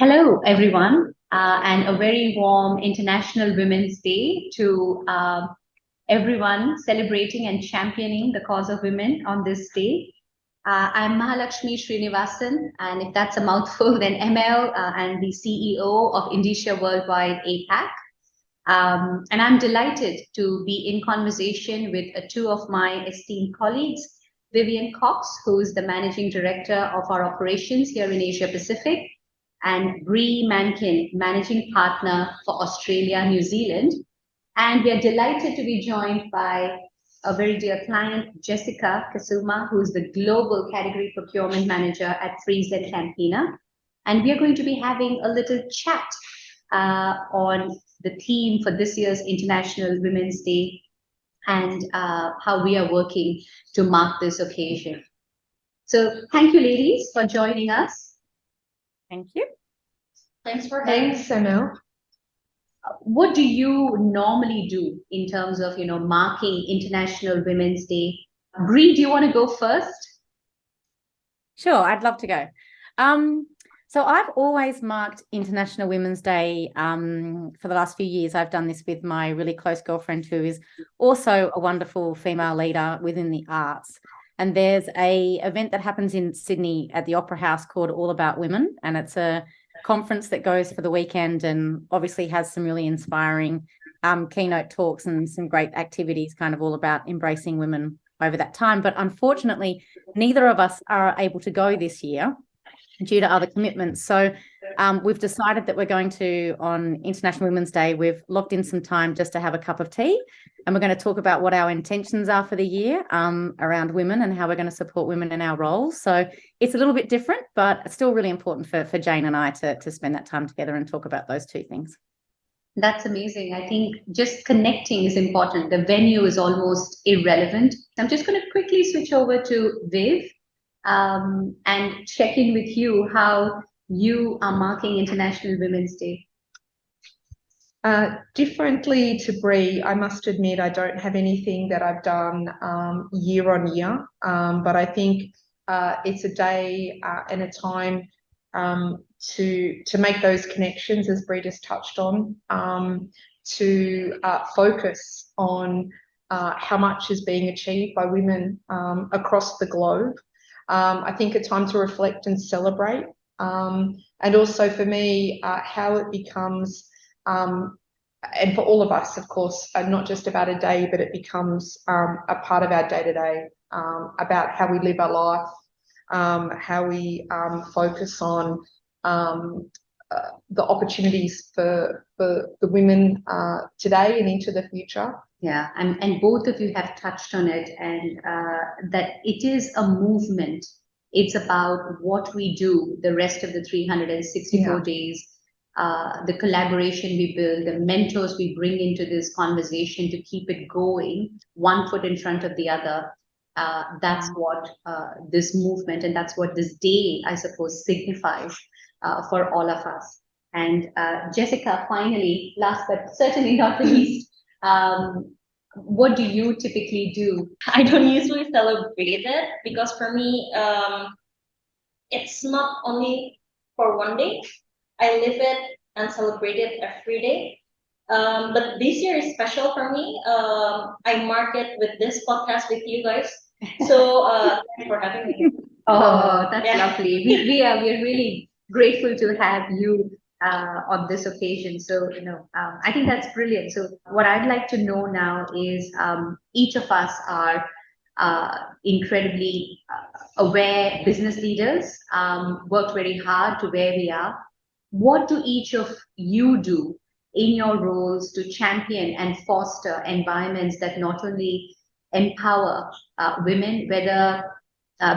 Hello, everyone, and a very warm International Women's Day to everyone celebrating and championing the cause of women on this day. I'm Mahalakshmi Srinivasan, and if that's a mouthful, then ML and the CEO of Indicia Worldwide APAC. And I'm delighted to be in conversation with two of my esteemed colleagues, Vivien Cox, who's the Managing Director of our operations here in Asia Pacific, and Bree Mankin, Managing Partner for Australia, New Zealand. And we are delighted to be joined by a very dear client, Jessica Kesumah, who's the Global Category Procurement Manager at FrieslandCampina. And we are going to be having a little chat on the theme for this year's International Women's Day and how we are working to mark this occasion. So thank you, ladies, for joining us. Thank you. Thanks for having us, ML. What do you normally do in terms of, marking International Women's Day? Bree, do you want to go first? Sure, I'd love to go. So I've always marked International Women's Day for the last few years. I've done this with my really close girlfriend who is also a wonderful female leader within the arts. And there's an event that happens in Sydney at the Opera House called All About Women. And it's a conference that goes for the weekend and obviously has some really inspiring keynote talks and some great activities kind of all about embracing women over that time. But unfortunately, neither of us are able to go this year due to other commitments. So we've decided that we're going to, on International Women's Day, we've locked in some time just to have a cup of tea. And we're going to talk about what our intentions are for the year around women and how we're going to support women in our roles. So it's a little bit different, but it's still really important for Jane and I to spend that time together and talk about those two things. That's amazing. I think just connecting is important. The venue is almost irrelevant. I'm just going to quickly switch over to Viv and check in with you how you are marking International Women's Day. Differently to Bree, I must admit I don't have anything that I've done year on year, but I think it's a day and a time to make those connections, as Bree just touched on, to focus on how much is being achieved by women across the globe. I think a time to reflect and celebrate, and also for me, how it becomes, and for all of us, of course, not just about a day, but it becomes a part of our day-to-day, about how we live our life, how we focus on the opportunities for the women today and into the future. Yeah, and both of you have touched on it, and that it is a movement. It's about what we do the rest of the 364 days, the collaboration we build, the mentors we bring into this conversation to keep it going, one foot in front of the other. That's what this movement and that's what this day, I suppose, signifies for all of us. And Jessica, finally, last but certainly not the least, what do you typically do? I don't usually celebrate it because for me, it's not only for one day. I live it and celebrate it every day. But this year is special for me. I mark it with this podcast with you guys. So thanks for having me. Oh, that's lovely. We are really grateful to have you on this occasion. So, I think that's brilliant. So what I'd like to know now is each of us are incredibly aware business leaders, worked very hard to where we are. What do each of you do in your roles to champion and foster environments that not only empower women, whether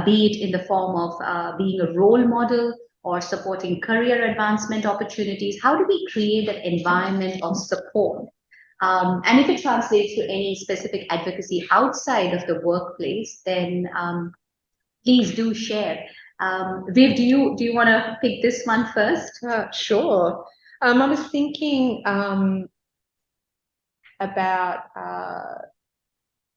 be it in the form of being a role model or supporting career advancement opportunities? How do we create that environment of support? And if it translates to any specific advocacy outside of the workplace, then please do share. Viv, do you want to pick this one first? Sure. I was thinking about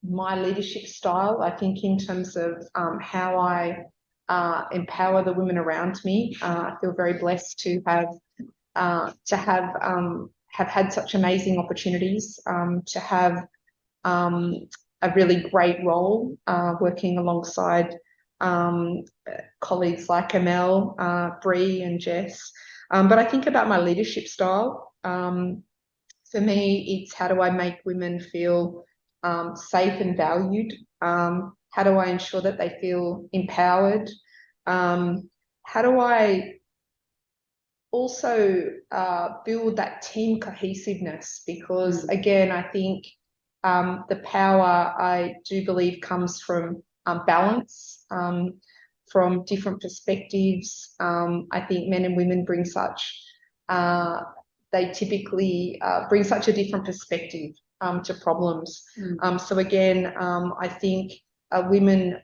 my leadership style, I think in terms of how I empower the women around me. I feel very blessed to have had such amazing opportunities, to have a really great role working alongside colleagues like Amel, Bree and Jess. But I think about my leadership style. For me, it's how do I make women feel safe and valued? How do I ensure that they feel empowered? How do I also build that team cohesiveness? Because again, I think the power, I do believe, comes from balance, from different perspectives. I think men and women bring they typically bring such a different perspective to problems. So again, I think women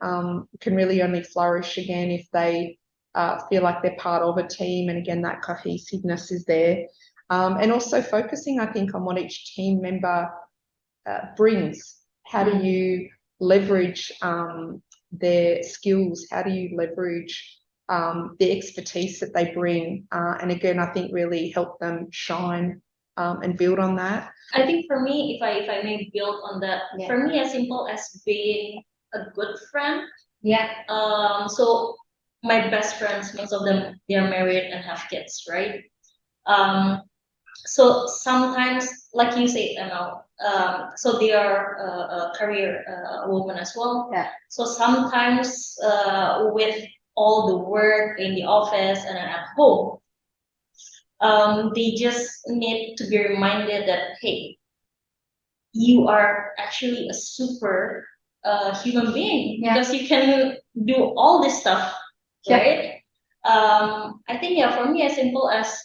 can really only flourish again if they feel like they're part of a team, and again, that cohesiveness is there. And also focusing, I think, on what each team member brings. How do you leverage their skills? How do you leverage the expertise that they bring? And again, I think really help them shine and build on that. I think for me, if I may build on that, for me, as simple as being a good friend. So my best friends, most of them, they are married and have kids, right? So sometimes, like you say, so they are a career woman as well. So sometimes with all the work in the office and at home, they just need to be reminded that, hey, you are actually a super human being, because you can do all this stuff, right? I think, for me, as simple as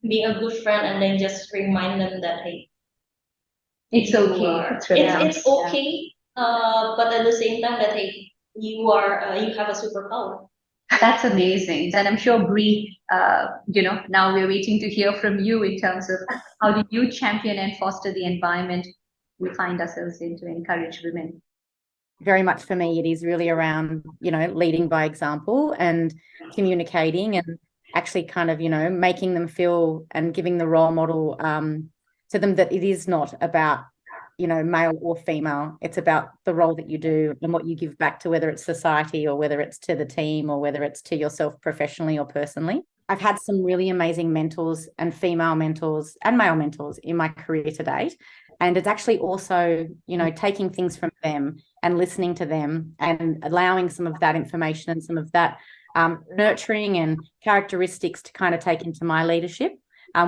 being a good friend, and then just remind them that, hey, it's okay. It's okay, but at the same time that, hey, you have a superpower. That's amazing. And I'm sure, Bree, now we're waiting to hear from you in terms of how do you champion and foster the environment we find ourselves in to encourage women? Very much for me, it is really around, leading by example and communicating, and actually kind of, making them feel and giving the role model to them that it is not about, male or female. It's about the role that you do and what you give back to, whether it's society or whether it's to the team or whether it's to yourself professionally or personally. I've had some really amazing mentors, and female mentors and male mentors in my career to date. And it's actually also, taking things from them and listening to them and allowing some of that information and some of that nurturing and characteristics to kind of take into my leadership,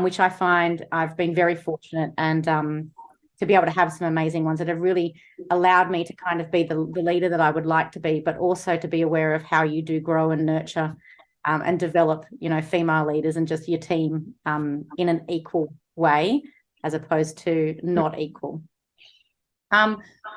which I find I've been very fortunate and to be able to have some amazing ones that have really allowed me to kind of be the leader that I would like to be, but also to be aware of how you do grow and nurture and develop, female leaders and just your team in an equal way, as opposed to not equal.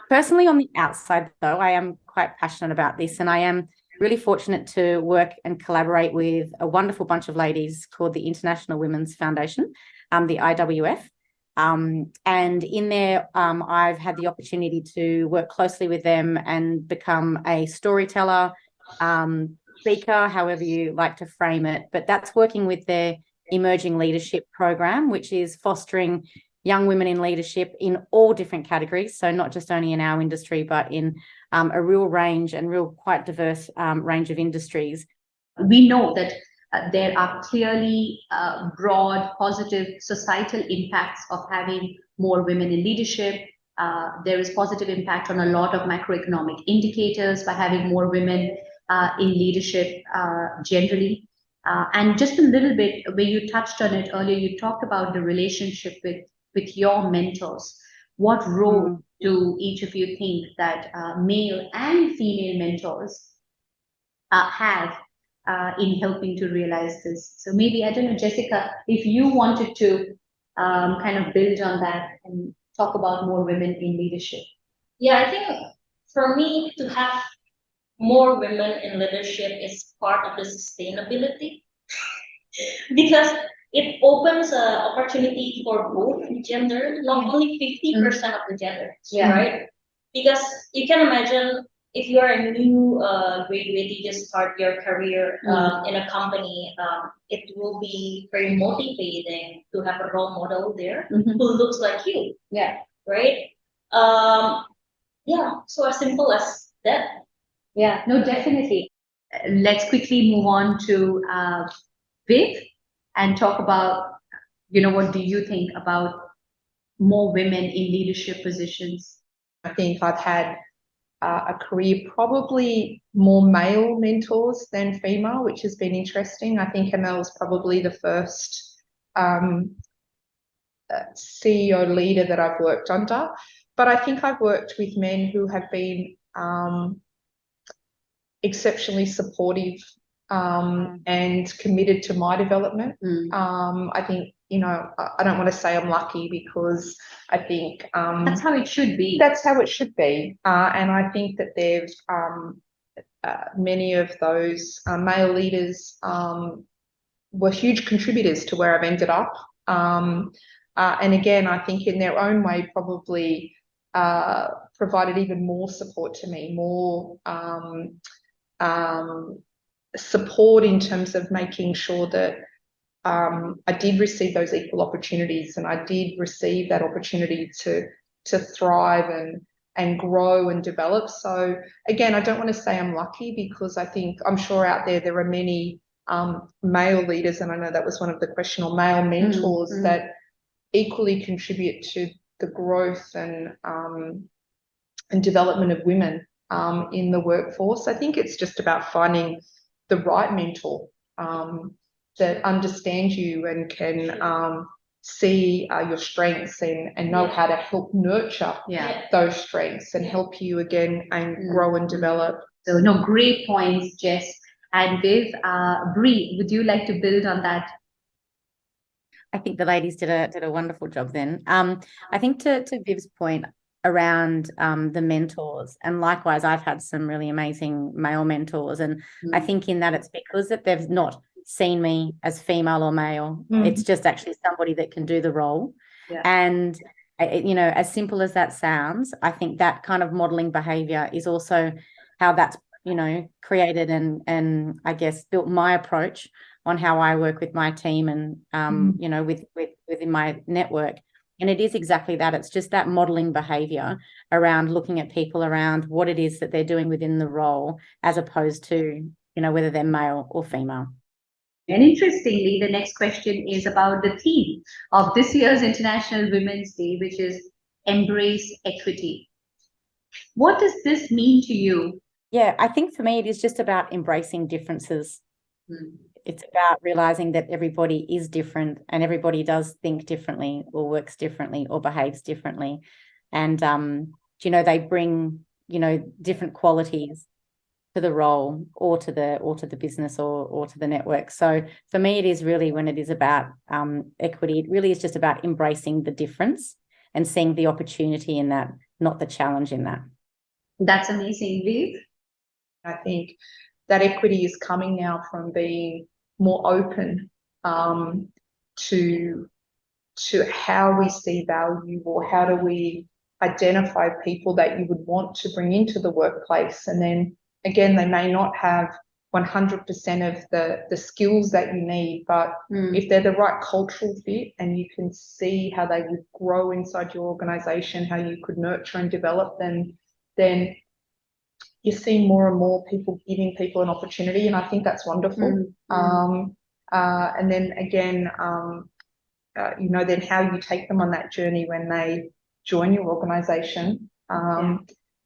Personally, on the outside, though, I am quite passionate about this, and I am really fortunate to work and collaborate with a wonderful bunch of ladies called the International Women's Foundation, the IWF. And in there, I've had the opportunity to work closely with them and become a storyteller, speaker, however you like to frame it. But that's working with their emerging leadership program, which is fostering young women in leadership in all different categories. So not just only in our industry, but in a real range and real quite diverse range of industries. We know that there are clearly broad positive societal impacts of having more women in leadership. There is positive impact on a lot of macroeconomic indicators by having more women in leadership generally. And just a little bit, where you touched on it earlier, you talked about the relationship with your mentors. What role do each of you think that male and female mentors have in helping to realize this? So maybe, I don't know, Jessica, if you wanted to kind of build on that and talk about more women in leadership. Yeah, I think for me to have more women in leadership is part of the sustainability, because it opens an opportunity for both gender, not only 50% of the gender, right? Because you can imagine if you are a new graduate, you just start your career in a company, it will be very motivating to have a role model there who looks like you. Yeah. Right? Yeah, so as simple as that. Yeah, no, definitely. Let's quickly move on to Viv and talk about, what do you think about more women in leadership positions? I think I've had a career probably more male mentors than female, which has been interesting. I think Emel is probably the first CEO leader that I've worked under, but I think I've worked with men who have been exceptionally supportive and committed to my development. I think, I don't want to say I'm lucky, because I think that's how it should be. That's how it should be. And I think that they've many of those male leaders were huge contributors to where I've ended up. And again, I think in their own way probably provided even more support to me, more support in terms of making sure that I did receive those equal opportunities, and I did receive that opportunity to thrive and grow and develop. So again, I don't want to say I'm lucky, because I think I'm sure out there are many male leaders, and I know that was one of the question, or male mentors that equally contribute to the growth and development of women in the workforce. I think it's just about finding the right mentor that understands you and can see your strengths and know how to help nurture those strengths and help you again and grow and develop. So no, great points, Jess and Viv. Bree, would you like to build on that? I think the ladies did a wonderful job then. I think to Viv's point around the mentors, and likewise, I've had some really amazing male mentors, and I think in that it's because that they've not seen me as female or male. It's just actually somebody that can do the role. And as simple as that sounds, I think that kind of modeling behavior is also how that's created and I guess built my approach on how I work with my team and within my network. And it is exactly that. It's just that modeling behavior around looking at people around what it is that they're doing within the role, as opposed to whether they're male or female. And interestingly, the next question is about the theme of this year's International Women's Day, which is Embrace Equity. What does this mean to you? Yeah, I think for me, it is just about embracing differences. It's about realizing that everybody is different and everybody does think differently or works differently or behaves differently. And, they bring, different qualities to the role or to the business or to the network. So for me, it is really, when it is about equity, it really is just about embracing the difference and seeing the opportunity in that, not the challenge in that. That's amazing, Viv. I think that equity is coming now from being more open to how we see value, or how do we identify people that you would want to bring into the workplace. And then again, they may not have 100% of the skills that you need, but if they're the right cultural fit and you can see how they would grow inside your organization, how you could nurture and develop them, then you see more and more people giving people an opportunity, and I think that's wonderful. And then again, then how you take them on that journey when they join your organisation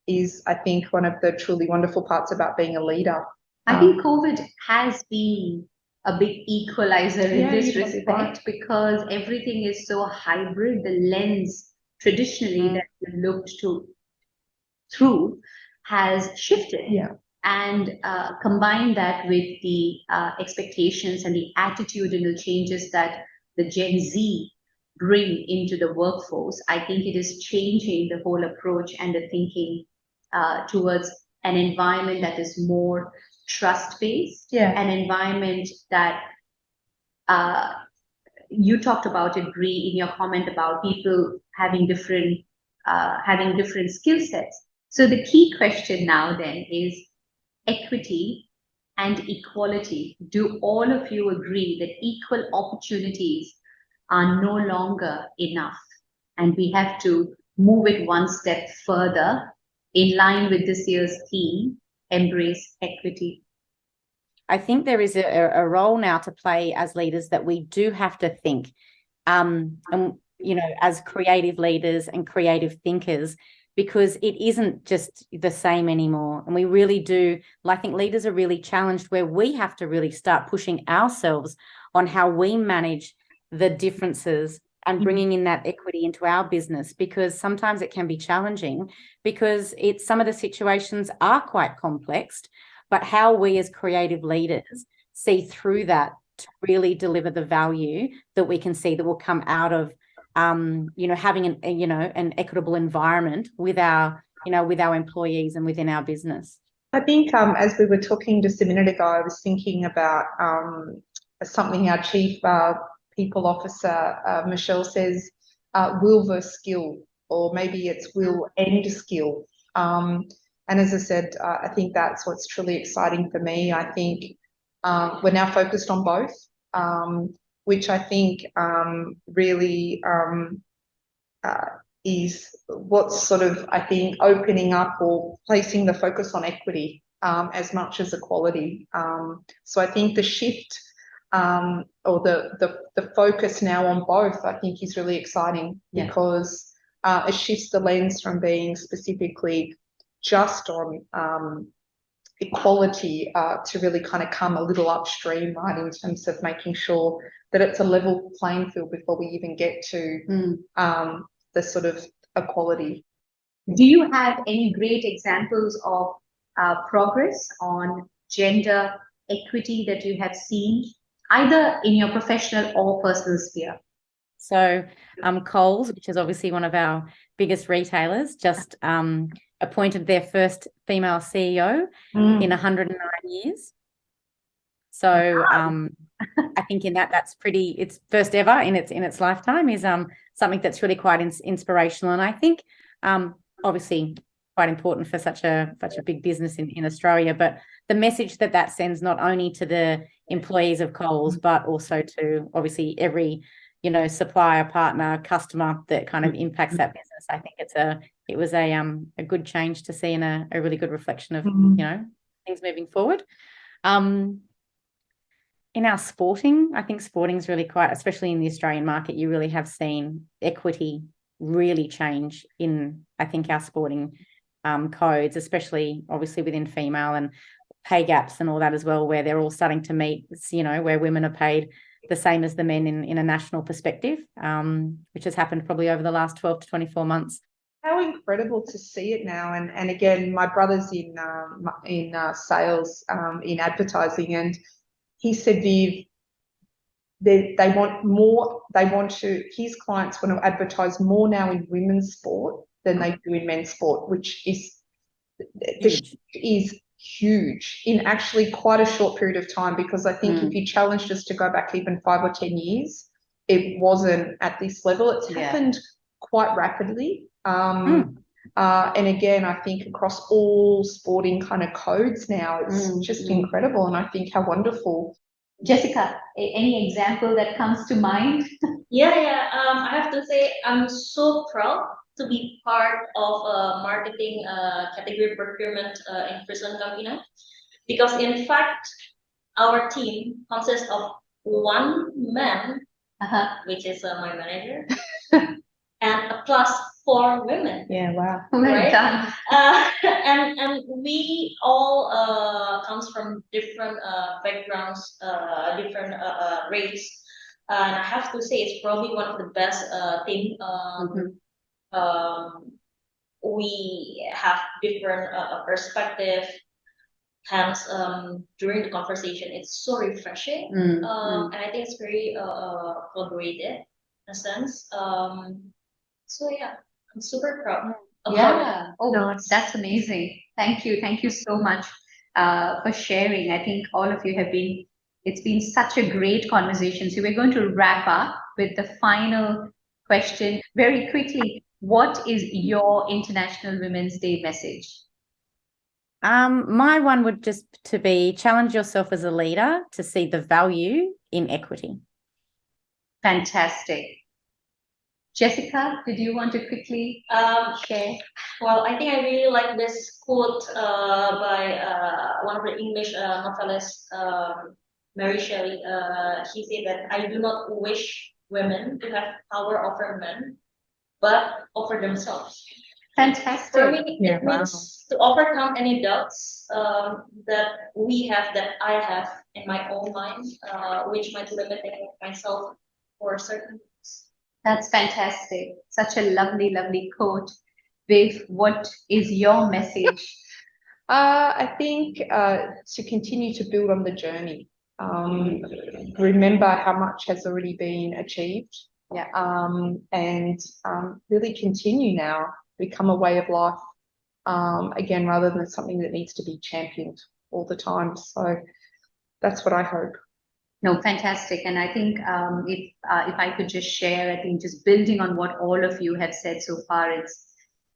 is, I think, one of the truly wonderful parts about being a leader. I think COVID has been a big equalizer in this respect, because everything is so hybrid. The lens traditionally that we looked through has shifted. And combine that with the expectations and the attitudinal changes that the Gen Z bring into the workforce. I think it is changing the whole approach and the thinking towards an environment that is more trust-based, an environment that you talked about it, Bree, in your comment about people having different skill sets. So the key question now then is equity and equality. Do all of you agree that equal opportunities are no longer enough? And we have to move it one step further in line with this year's theme, embrace equity. I think there is a role now to play as leaders that we do have to think, and as creative leaders and creative thinkers, because it isn't just the same anymore. And we really do, I think leaders are really challenged where we have to really start pushing ourselves on how we manage the differences and bringing in that equity into our business, because sometimes it can be challenging because some of the situations are quite complex, but how we as creative leaders see through that to really deliver the value that we can see that will come out of having an equitable environment with our employees and within our business. I think as we were talking just a minute ago, I was thinking about something our Chief People Officer, Michelle, says, will versus skill, or maybe it's will and skill. And as I said, I think that's what's truly exciting for me. I think we're now focused on both, which I think really is what's sort of, I think, opening up or placing the focus on equity as much as equality. So I think the shift or the focus now on both, I think, is really exciting because it shifts the lens from being specifically just on equality to really kind of come a little upstream, right, in terms of making sure that it's a level playing field before we even get to the sort of equality. Do you have any great examples of progress on gender equity that you have seen, either in your professional or personal sphere? So Coles, which is obviously one of our biggest retailers, just appointed their first female CEO in 109 years. So I think in that's pretty, it's first ever in its lifetime, is something that's really quite inspirational, and I think obviously quite important for such a big business in Australia. But the message that sends not only to the employees of Coles, but also to obviously every supplier, partner, customer that kind of impacts that business. I think it was a good change to see, and a really good reflection of things moving forward. In our sporting, I think sporting is really quite, especially in the Australian market, you really have seen equity really change in, I think, our sporting codes, especially obviously within female, and pay gaps and all that as well, where they're all starting to meet, where women are paid the same as the men in a national perspective, which has happened probably over the last 12 to 24 months. How incredible to see it now. And again, my brother's in sales, in advertising, and he said, Viv, they want more, his clients want to advertise more now in women's sport than they do in men's sport, which is, the shift is huge in actually quite a short period of time, because I think if you challenged us to go back even 5 or 10 years, it wasn't at this level. It's happened quite rapidly. And again, I think across all sporting kind of codes now, it's just incredible. And I think how wonderful. Jessica, any example that comes to mind? I have to say I'm so proud to be part of marketing category procurement in FrieslandCampina, because in fact our team consists of one man, which is my manager, and plus 4 women. Yeah, wow. Right? And we all comes from different backgrounds, different race. And I have to say it's probably one of the best team. We have different perspective. Hence, during the conversation, it's so refreshing, and I think it's very collaborative in a sense. So yeah, I'm super proud. That's amazing. Thank you so much for sharing. I think all of you it's been such a great conversation. So we're going to wrap up with the final question very quickly. what is your International Women's Day message? My one would just to be challenge yourself as a leader to see the value in equity. Fantastic. Jessica, did you want to quickly share? Well, I think I really like this quote by one of the English novelists, Mary Shelley. He said that I do not wish women to have power over men, but over themselves. Fantastic. For me, Yeah, it means to overcome any doubts that we have, that I have in my own mind, which might limit myself for certain things. That's fantastic. Such a lovely, lovely quote. Viv, what is your message? I think to continue to build on the journey. Remember how much has already been achieved. Yeah. And really continue now, become a way of life. Again, rather than something that needs to be championed all the time. So that's what I hope. No, fantastic. And I think if I could just share, I think just building on what all of you have said so far,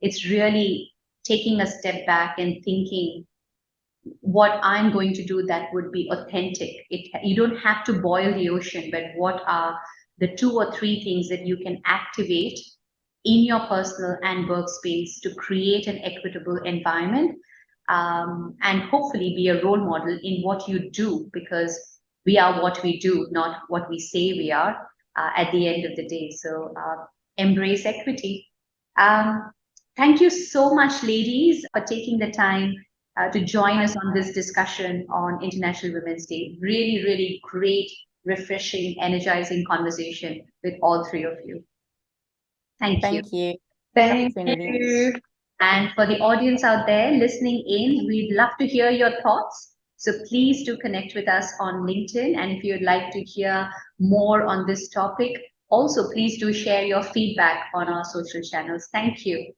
it's really taking a step back and thinking what I'm going to do that would be authentic. You don't have to boil the ocean, but what are the 2 or 3 things that you can activate in your personal and workspace to create an equitable environment, and hopefully be a role model in what you do, because we are what we do, not what we say we are at the end of the day. So embrace equity. Thank you so much, ladies, for taking the time to join us on this discussion on International Women's Day. Really, really great, refreshing, energizing conversation with all 3 of you. Thank you. Thank you. Thank Opportunity. you. And for the audience out there listening in, we'd love to hear your thoughts. So please do connect with us on LinkedIn. And if you'd like to hear more on this topic, also please do share your feedback on our social channels. Thank you.